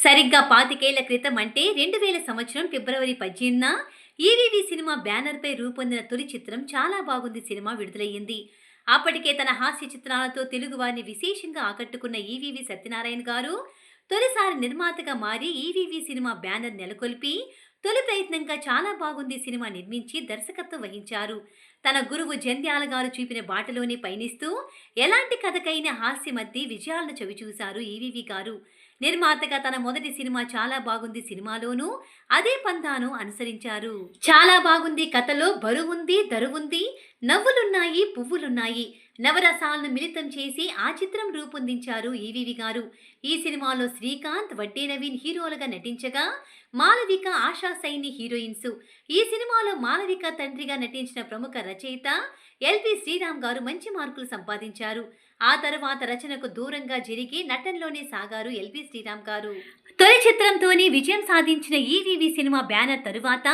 సరిగ్గా 25 ఏళ్ల క్రితం అంటే 2000 సంవత్సరం ఫిబ్రవరి 18న ఈవీవీ సినిమా బ్యానర్‌పై రూపొందిన తొలి చిత్రం 'చాలా బాగుంది' సినిమా విడుదలయ్యింది. అప్పటికే తన హాస్య చిత్రాలతో తెలుగువారిని విశేషంగా ఆకట్టుకున్న ఈవీవీ సత్యనారాయణ గారు తొలిసారి నిర్మాతగా మారి ఈవీవీ సినిమా బ్యానర్ నెలకొల్పి తొలి ప్రయత్నంగా 'చాలా బాగుంది' సినిమా నిర్మించి దర్శకత్వం వహించారు. తన గురువు జంధ్యాల గారు చూపిన బాటలోనే పయనిస్తూ ఎలాంటి కథకైనా హాస్యమద్ది విజయాలను చవిచూశారు ఈవీవీ గారు. నిర్మాతగా తన మొదటి సినిమా 'చాలా బాగుంది' సినిమాలోనూ అదే పంథాను అనుసరించారు. 'చాలా బాగుంది' కథలో బరువుంది, దరువుంది, నవ్వులున్నాయి, పువ్వులున్నాయి, నవరసాలను మిళితం చేసి ఆ చిత్రం రూపొందించారు ఈవీవీ గారు. ఈ సినిమాలో శ్రీకాంత్, వడ్డే నవీన్ హీరోలుగా నటించగా మాళవిక, ఆశా సైని హీరోయిన్స్. ఈ సినిమాలో మాళవిక తండ్రిగా నటించిన ప్రముఖ రచయిత ఎల్‌పి శ్రీరామ్ గారు మంచి మార్కులు సంపాదించారు. ఆ తర్వాత రచనకు దూరంగా జరిగి నటనలోనే సాగారు ఎల్‌పి శ్రీరామ్ గారు. తొలి చిత్రంతోనే విజయం సాధించిన ఈవీవీ సినిమా బ్యానర్ తరువాత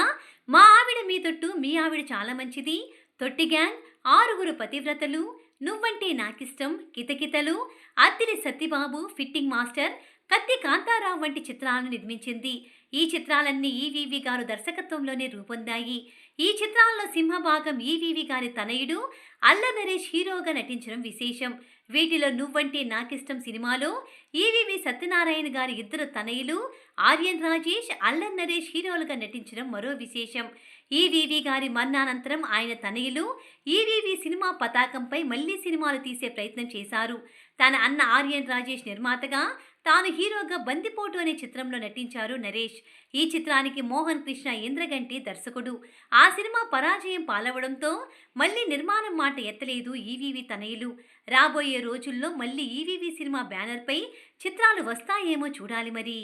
'మా ఆవిడ మీ తొట్టు, మీ ఆవిడ చాలా మంచిది', 'తొట్టి గ్యాంగ్', 'ఆరుగురు పతివ్రతలు', 'నువ్వంటే నాకిష్టం', 'కితకితలు', 'అత్తిలి సత్తిబాబు', 'ఫిట్టింగ్ మాస్టర్', 'కత్తి కాంతారావు' వంటి చిత్రాలను నిర్మించింది. ఈ చిత్రాలన్నీ ఈవీవీ గారు దర్శకత్వంలోనే రూపొందాయి. ఈ చిత్రాల్లో సింహభాగం ఈవీవీ గారి తనయుడు అల్లరి నరేష్ హీరోగా నటించడం విశేషం. వీటిలో 'నువ్వంటే నాకిష్టం' సినిమాలో ఈవీవీ సత్యనారాయణ గారి ఇద్దరు తనయులు ఆర్యన్ రాజేష్, అల్లరి నరేష్ హీరోలుగా నటించడం మరో విశేషం. ఈవీవీ గారి మరణానంతరం ఆయన తనయులు ఈవీవీ సినిమా పతాకంపై మళ్లీ సినిమాలు తీసే ప్రయత్నం చేశారు. తన అన్న ఆర్యన్ రాజేష్ నిర్మాతగా, తాను హీరోగా 'బందిపోటు' అనే చిత్రంలో నటించారు నరేష్. ఈ చిత్రానికి మోహన్ కృష్ణ ఇంద్రగంటి దర్శకుడు. ఆ సినిమా పరాజయం పాలవడంతో మళ్లీ నిర్మాణం మాట ఎత్తలేదు ఈవీవీ తనయులు. రాబోయే రోజుల్లో మళ్లీ ఈవీవీ సినిమా బ్యానర్‌పై చిత్రాలు వస్తాయేమో చూడాలి మరి.